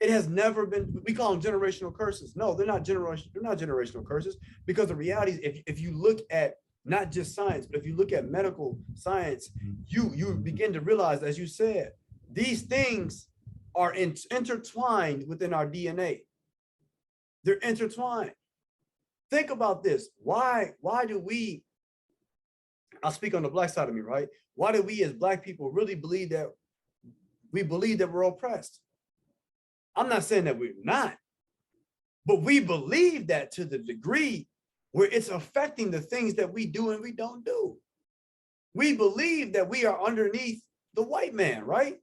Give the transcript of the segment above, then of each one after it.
It has never been, we call them generational curses. No, they're not generational curses, because the reality is, if you look at not just science, but if you look at medical science, you begin to realize, as you said, these things are intertwined within our DNA. They're intertwined. Think about this. Why do we, I'll speak on the black side of me, right? Why do we as black people really believe that we're oppressed? I'm not saying that we're not, but we believe that to the degree where it's affecting the things that we do and we don't do. We believe that we are underneath the white man, right?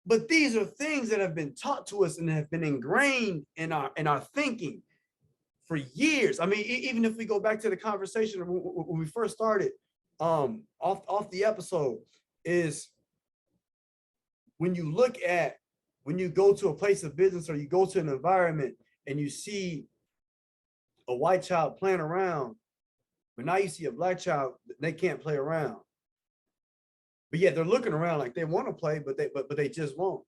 But these are things that have been taught to us and have been ingrained in our thinking for years. I mean, even if we go back to the conversation when we first started off the episode, is when you look at, when you go to a place of business or you go to an environment and you see a white child playing around, but now you see a black child, they can't play around. But yet they're looking around like they want to play, but they just won't.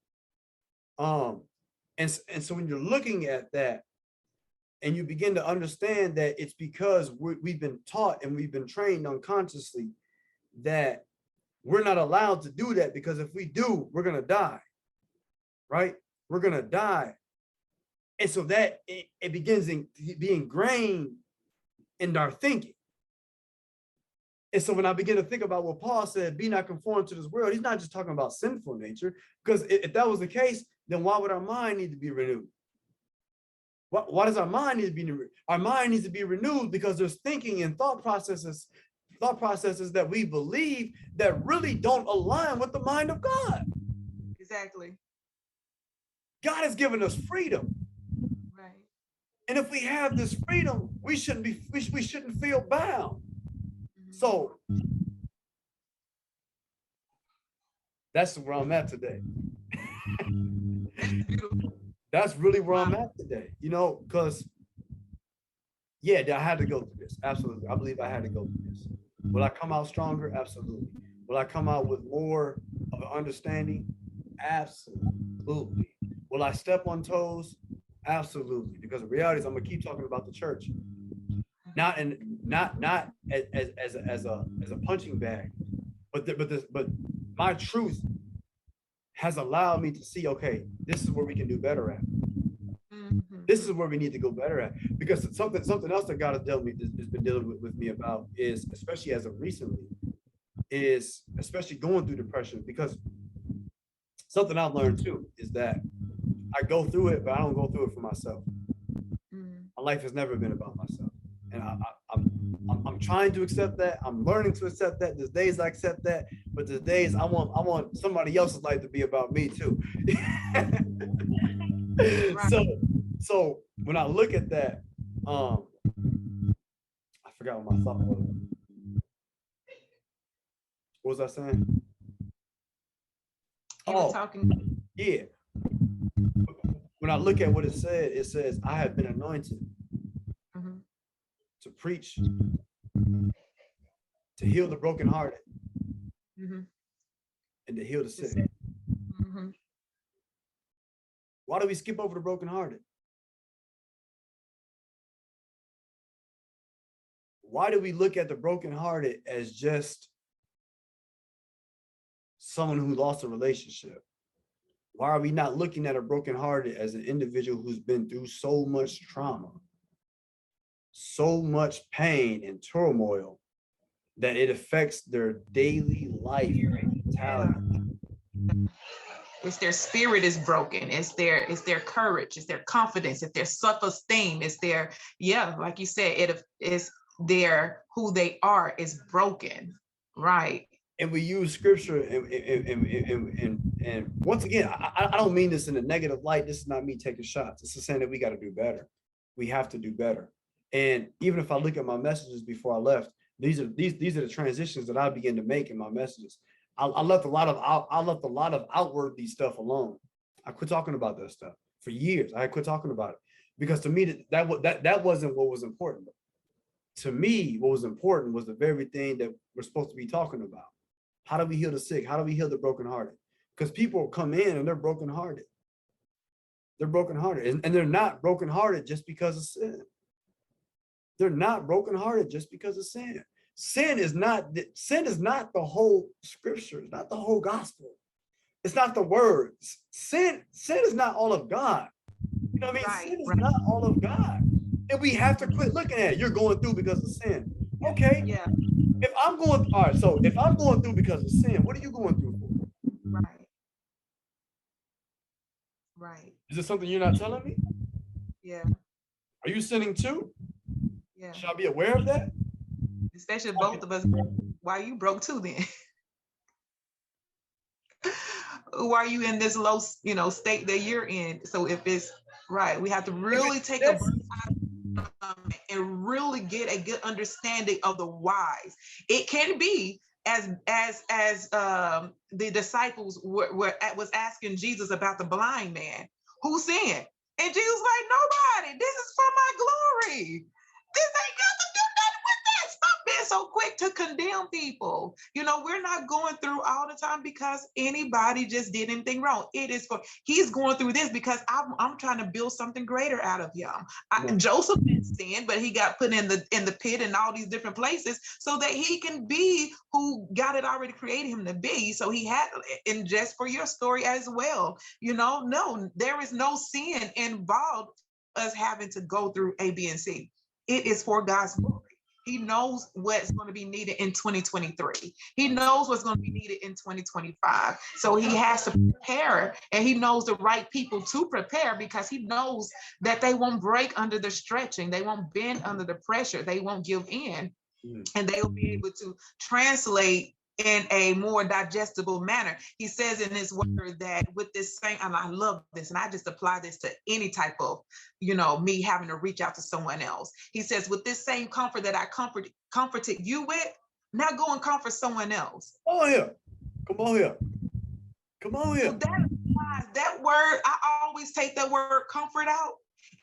And so when you're looking at that and you begin to understand that it's because we've been taught and we've been trained unconsciously that we're not allowed to do that, because if we do, we're going to die. Right? We're going to die. And so that it begins to be ingrained in our thinking. And so when I begin to think about what Paul said, be not conformed to this world, he's not just talking about sinful nature, because if that was the case, then why would our mind need to be renewed? Why does our mind need to be renewed? Our mind needs to be renewed because there's thinking and thought processes that we believe that really don't align with the mind of God. Exactly. God has given us freedom. Right. And if we have this freedom, we shouldn't feel bound. Mm-hmm. So that's where I'm at today. That's really where I'm at today, you know, because yeah, I had to go through this. Absolutely. I believe I had to go through this. Will I come out stronger? Absolutely. Will I come out with more of an understanding? Absolutely. Will I step on toes? Absolutely. Because the reality is, I'm gonna keep talking about the church, not as a punching bag, but my truth has allowed me to see, okay, this is where we can do better at. Mm-hmm. This is where we need to go better at. Because something else that God has been dealing with me about is, especially as of recently, is especially going through depression, because something I've learned too is that I go through it, but I don't go through it for myself. My life has never been about myself, and I'm trying to accept that. I'm learning to accept that. There's days I accept that, but there's days I want somebody else's life to be about me too. So when I look at that, I forgot what my thought was. What was I saying? You were talking. Yeah. When I look at what it says, I have been anointed to preach, to heal the brokenhearted, and to heal the sick. Why do we skip over the brokenhearted? Why do we look at the brokenhearted as just someone who lost a relationship? Why are we not looking at a brokenhearted as an individual who's been through so much trauma, so much pain and turmoil that it affects their daily life and mentality? It's their spirit is broken. It's their courage. It's their confidence. It's their self-esteem. It's their, like you said, it is their who they are is broken, right? And we use scripture and once again, I don't mean this in a negative light. This is not me taking shots. This is saying that we got to do better. We have to do better. And even if I look at my messages before I left, these are the transitions that I begin to make in my messages. I left a lot of outwardly stuff alone. I quit talking about that stuff for years. I quit talking about it because to me that wasn't what was important. To me, what was important was the very thing that we're supposed to be talking about. How do we heal the sick? How do we heal the brokenhearted? Because people come in and they're brokenhearted. They're brokenhearted, and they're not brokenhearted just because of sin. They're not brokenhearted just because of sin. Sin is not the whole scripture. It's not the whole gospel. It's not the words. Sin is not all of God. You know what I mean? Right, Sin is right. not all of God. And we have to quit looking at it. You're going through because of sin. Okay. Yeah. If I'm going through because of sin, what are you going through for? Right. Right. Is this something you're not telling me? Yeah. Are you sinning too? Yeah. Should I be aware of that? Especially both of us. Why you broke too then? Why are you in this low, state that you're in? So if it's right, we have to really take a breath and really get a good understanding of the whys. It can be as the disciples was asking Jesus about the blind man who sinned, and Jesus was like, nobody. This is for my glory. This ain't got to do nothing with that. Stop being so quick to condemn people. We're not going through all the time because anybody just did anything wrong. It is he's going through this because I'm trying to build something greater out of him. Joseph didn't sin, but he got put in the pit and all these different places so that he can be who God had already created him to be. So he had, and just for your story as well, no, there is no sin involved us having to go through A, B, and C. It is for God's glory. He knows what's going to be needed in 2023. He knows what's going to be needed in 2025. So he has to prepare, and he knows the right people to prepare because he knows that they won't break under the stretching. They won't bend under the pressure. They won't give in, and they will be able to translate in a more digestible manner. He says in his word that with this same, and I love this, and I just apply this to any type of, me having to reach out to someone else. He says, with this same comfort that I comforted you with, now go and comfort someone else. Oh yeah. Come on here. So that word, I always take that word comfort out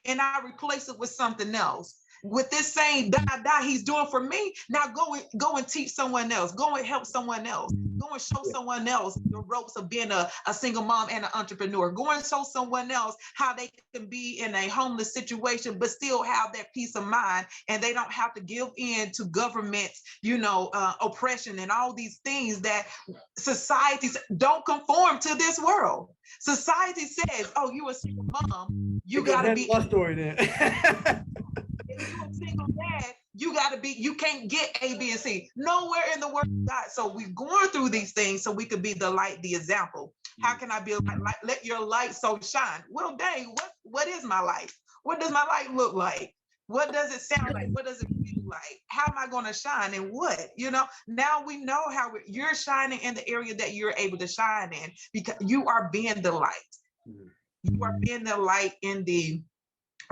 and I replace it with something else. With this same die he's doing for me, now go and teach someone else. Go and help someone else. Go and show someone else the ropes of being a single mom and an entrepreneur. Go and show someone else how they can be in a homeless situation, but still have that peace of mind, and they don't have to give in to government, oppression and all these things that societies don't conform to this world. Society says, oh, you a single mom, you gotta be. My story then. You're a single dad, you can't get A, B, and C. Nowhere in the word of God. So we're going through these things so we could be the light, the example. How can I be a light? Let your light so shine. Well, dang, what is my light? What does my light look like? What does it sound like? What does it feel like? How am I going to shine and what? Now we know how you're shining in the area that you're able to shine in because you are being the light. You are being the light in the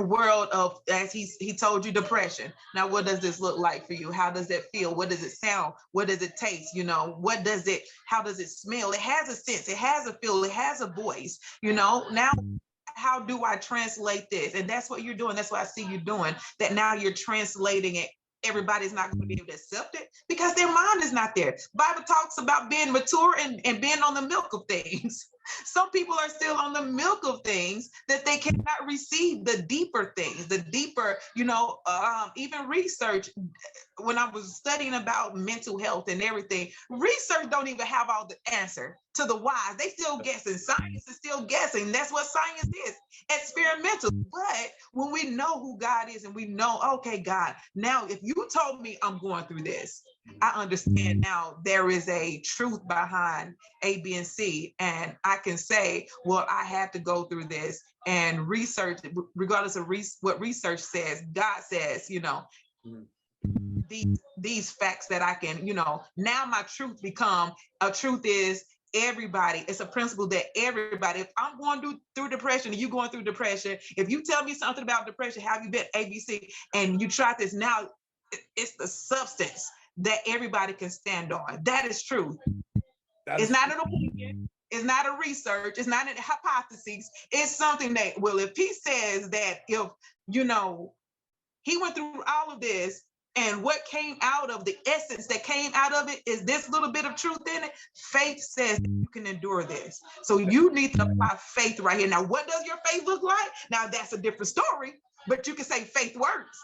world of, as he told you, depression. Now, what does this look like for you? How does it feel? What does it sound? What does it taste? How does it smell? It has a sense, it has a feel, it has a voice, now how do I translate this? And that's what you're doing. That's what I see you doing, that now you're translating it. Everybody's not going to be able to accept it because their mind is not there. Bible talks about being mature and being on the milk of things. Some people are still on the milk of things that they cannot receive the deeper things, the deeper, even research. When I was studying about mental health and everything, research don't even have all the answer to the whys. They still guessing. Science is still guessing. That's what science is, experimental. But when we know who God is and we know, okay, God, now if you told me I'm going through this, I understand now there is a truth behind A, B, and C. And I can say, well, I had to go through this, and research, regardless of what research says, God says, these facts that I can, now my truth become a truth is everybody. It's a principle that everybody, if I'm going through depression and you going through depression, if you tell me something about depression, have you been ABC and you try this now, it's the substance that everybody can stand on. That is true. It's not an opinion. It's not a research. It's not a hypothesis. It's something that, well, if he says that, if, he went through all of this, And what came out of the essence that came out of it is this little bit of truth in it. Faith says that you can endure this. So you need to apply faith right here. Now, what does your faith look like? Now, that's a different story, but you can say faith works.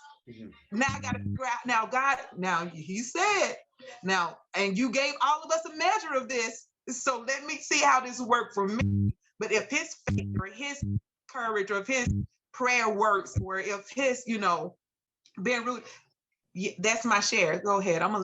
Now I got to figure out, now God, now he said, now, and you gave all of us a measure of this. So let me see how this worked for me. But if his faith or his courage or if his prayer works, or if his, being rude, that's my share. Go ahead. I'm gonna